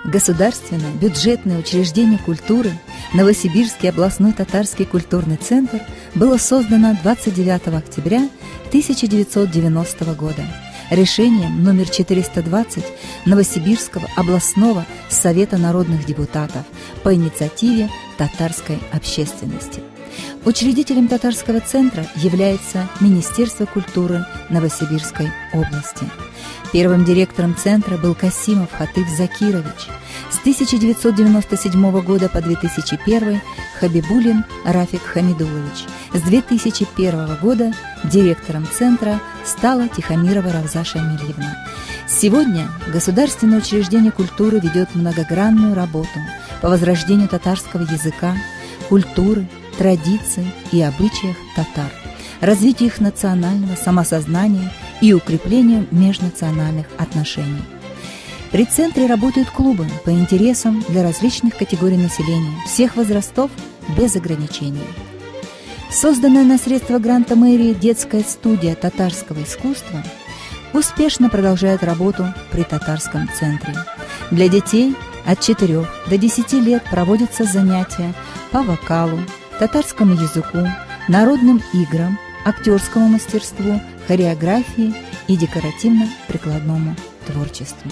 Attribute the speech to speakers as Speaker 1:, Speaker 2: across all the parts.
Speaker 1: Государственное бюджетное учреждение культуры Новосибирский областной татарский культурный центр было создано 29 октября 1990 года решением номер 420 Новосибирского областного совета народных депутатов по инициативе татарской общественности. Учредителем татарского центра является Министерство культуры Новосибирской области. Первым директором центра был Касимов Хатыф Закирович. С 1997 года по 2001 Хабибулин Рафик Хамидулович. С 2001 года директором центра стала Тихомирова Равза Шамильевна. Сегодня Государственное учреждение культуры ведет многогранную работу по возрождению татарского языка, культуры, традиций и обычаях татар, развитию их национального самосознания и укреплению межнациональных отношений. При центре работают клубы по интересам для различных категорий населения, всех возрастов без ограничений. Созданная на средства гранта мэрии детская студия татарского искусства успешно продолжает работу при татарском центре. Для детей от 4 до 10 лет проводятся занятия по вокалу, татарскому языку, народным играм, актерскому мастерству, хореографии и декоративно-прикладному творчеству.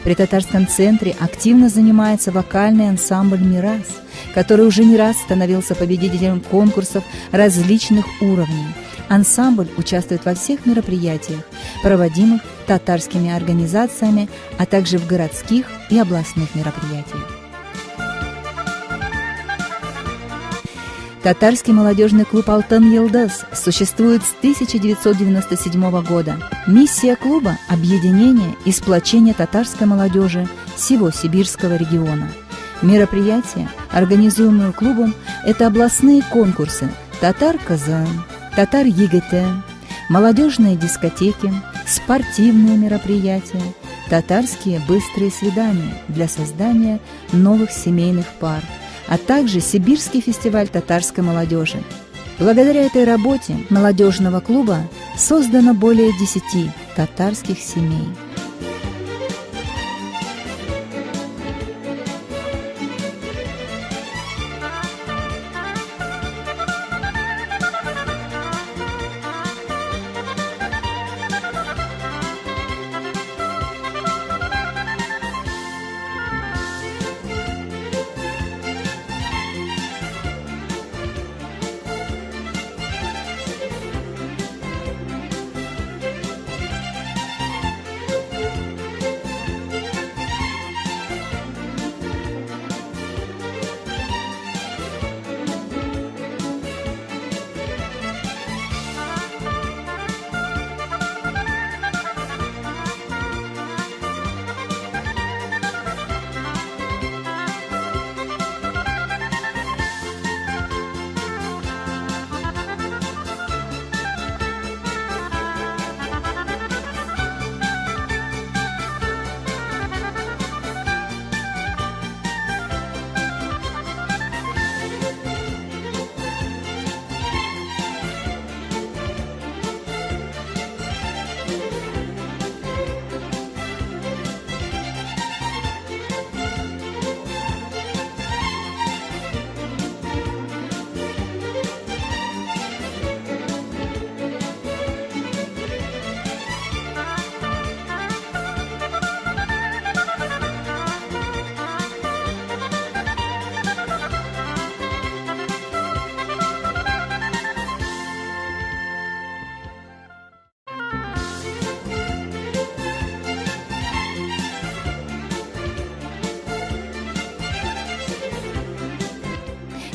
Speaker 1: При татарском центре активно занимается вокальный ансамбль «Мирас», который уже не раз становился победителем конкурсов различных уровней. Ансамбль участвует во всех мероприятиях, проводимых татарскими организациями, а также в городских и областных мероприятиях. Татарский молодежный клуб «Алтын Йылдыз» существует с 1997 года. Миссия клуба – объединение и сплочение татарской молодежи всего сибирского региона. Мероприятия, организуемые клубом, это областные конкурсы «Татар-Казан», «Татар-ЕГТ», молодежные дискотеки, спортивные мероприятия, татарские быстрые свидания для создания новых семейных пар, а также Сибирский фестиваль татарской молодежи. Благодаря этой работе молодежного клуба создано более 10 татарских семей.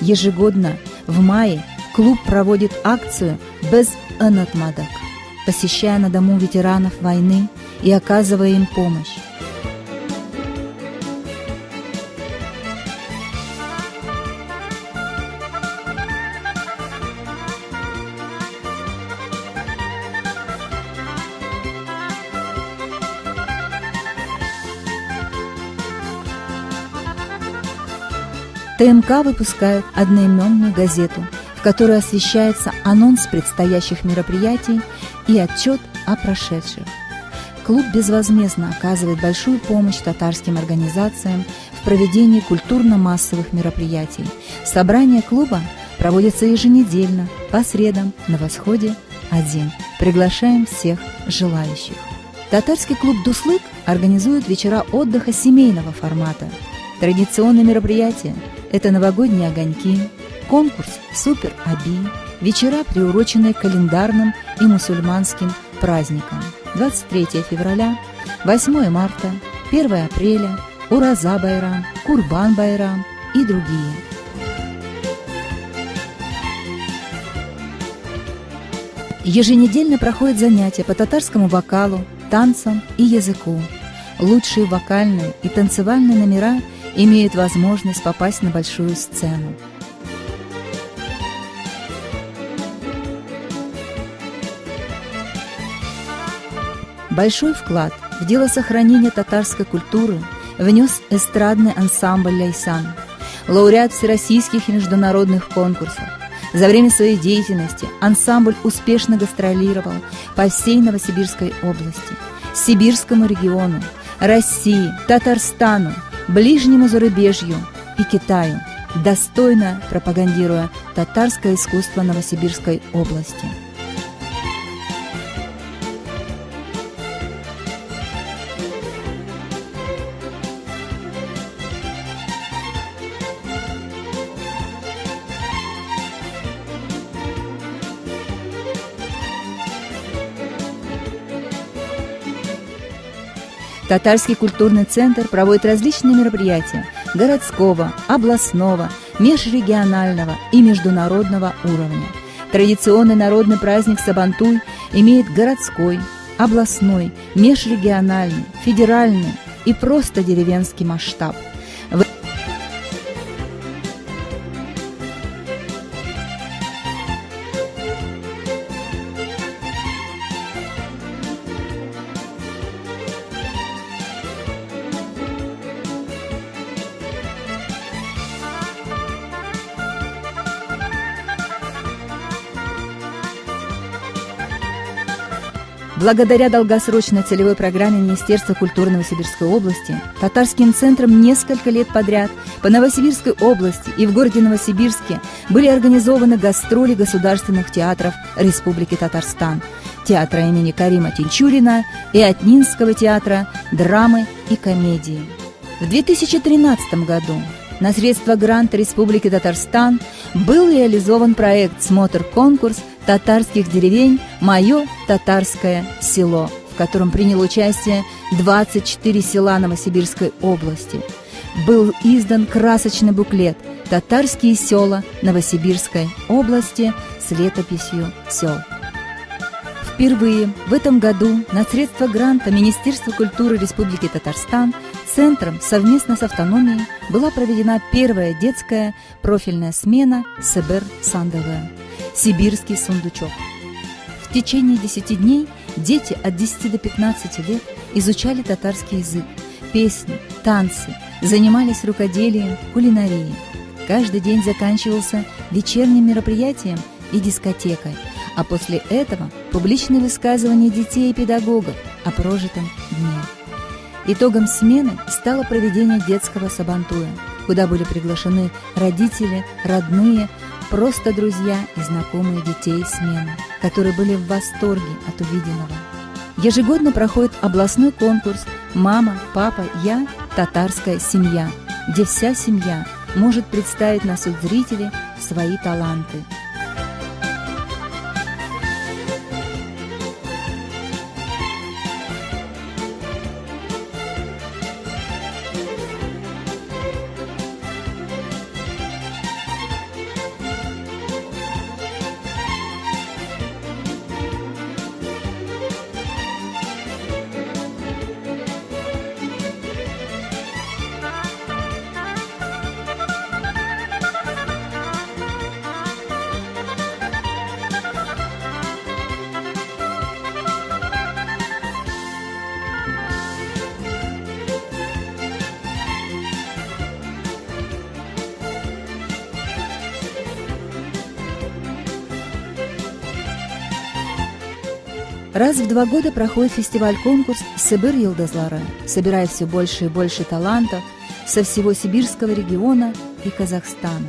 Speaker 1: Ежегодно в мае клуб проводит акцию «Без ынытмадык», посещая на дому ветеранов войны и оказывая им помощь. ТМК выпускает одноименную газету, в которой освещается анонс предстоящих мероприятий и отчет о прошедших. Клуб безвозмездно оказывает большую помощь татарским организациям в проведении культурно-массовых мероприятий. Собрания клуба проводятся еженедельно, по средам на Восходе 1. Приглашаем всех желающих. Татарский клуб «Дуслык» организует вечера отдыха семейного формата. Традиционные мероприятия – это новогодние огоньки, конкурс «Супер Аби», вечера, приуроченные к календарным и мусульманским праздникам. 23 февраля, 8 марта, 1 апреля, Ураза-Байрам, Курбан-Байрам и другие. Еженедельно проходят занятия по татарскому вокалу, танцам и языку. Лучшие вокальные и танцевальные номера имеют возможность попасть на большую сцену. Большой вклад в дело сохранения татарской культуры внес эстрадный ансамбль «Ляйсан», лауреат всероссийских и международных конкурсов. За время своей деятельности ансамбль успешно гастролировал по всей Новосибирской области, Сибирскому региону, России, Татарстану, ближнему зарубежью и Китаю, достойно пропагандируя татарское искусство Новосибирской области. Татарский культурный центр проводит различные мероприятия городского, областного, межрегионального и международного уровня. Традиционный народный праздник Сабантуй имеет городской, областной, межрегиональный, федеральный и просто деревенский масштаб. Благодаря долгосрочной целевой программе Министерства культуры Новосибирской области татарским центром несколько лет подряд по Новосибирской области и в городе Новосибирске были организованы гастроли государственных театров Республики Татарстан, театра имени Карима Тинчурина и Атнинского театра драмы и комедии. В 2013 году на средства гранта Республики Татарстан был реализован проект «Смотр-конкурс татарских деревень «Мое татарское село», в котором принял участие 24 села Новосибирской области. Был издан красочный буклет «Татарские села Новосибирской области» с летописью сел. Впервые в этом году на средства гранта Министерства культуры Республики Татарстан Центром совместно с автономией была проведена первая детская профильная смена «Сибир Сандовая» – «Сибирский сундучок». В течение 10 дней дети от 10 до 15 лет изучали татарский язык, песни, танцы, занимались рукоделием, кулинарией. Каждый день заканчивался вечерним мероприятием и дискотекой, а после этого публичные высказывания детей и педагогов о прожитом дне. Итогом смены стало проведение детского сабантуя, куда были приглашены родители, родные, просто друзья и знакомые детей смены, которые были в восторге от увиденного. Ежегодно проходит областной конкурс «Мама, папа, я – татарская семья», где вся семья может представить на суд зрителей свои таланты. Раз в 2 года проходит фестиваль-конкурс «Сибирь Йылдызлары», собирая все больше и больше талантов со всего сибирского региона и Казахстана.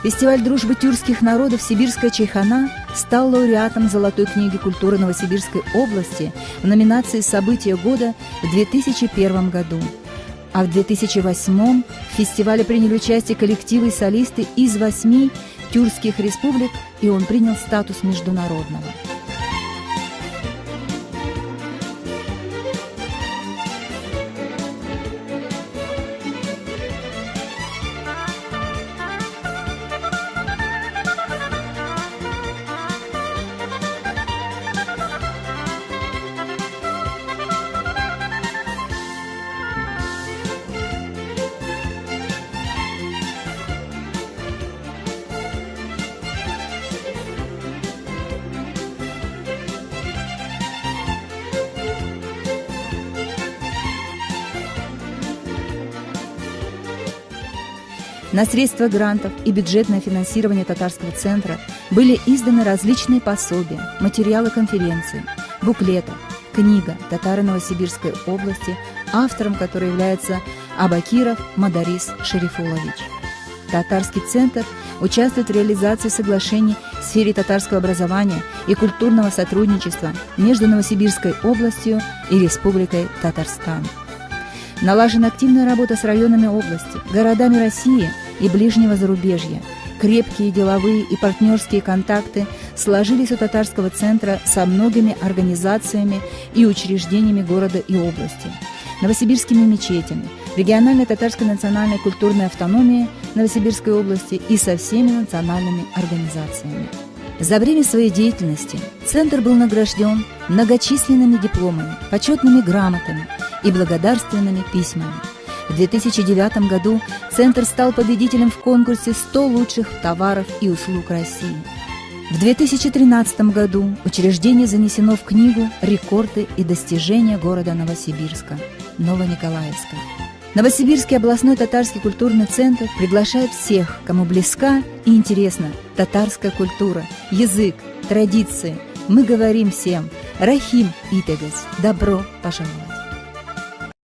Speaker 1: Фестиваль дружбы тюркских народов «Сибирская чайхана» стал лауреатом Золотой книги культуры Новосибирской области в номинации «События года» в 2001 году. А в 2008 в фестивале приняли участие коллективы и солисты из 8 тюркских республик, и он принял статус международного. На средства грантов и бюджетное финансирование татарского центра были изданы различные пособия, материалы конференций, буклеты, книга «Татары Новосибирской области», автором которой является Абакиров Мадарис Шерифулович. Татарский центр участвует в реализации соглашений в сфере татарского образования и культурного сотрудничества между Новосибирской областью и Республикой Татарстан. Налажена активная работа с районами области, городами России и ближнего зарубежья. Крепкие деловые и партнерские контакты сложились у татарского центра со многими организациями и учреждениями города и области, новосибирскими мечетями, региональной татарской национальной культурной автономией Новосибирской области и со всеми национальными организациями. За время своей деятельности центр был награжден многочисленными дипломами, почетными грамотами и благодарственными письмами. В 2009 году центр стал победителем в конкурсе «100 лучших товаров и услуг России». В 2013 году учреждение занесено в книгу «Рекорды и достижения города Новосибирска» Новониколаевска. Новосибирский областной татарский культурный центр приглашает всех, кому близка и интересна татарская культура, язык, традиции. Мы говорим всем «Рахим Итегес» – добро пожаловать!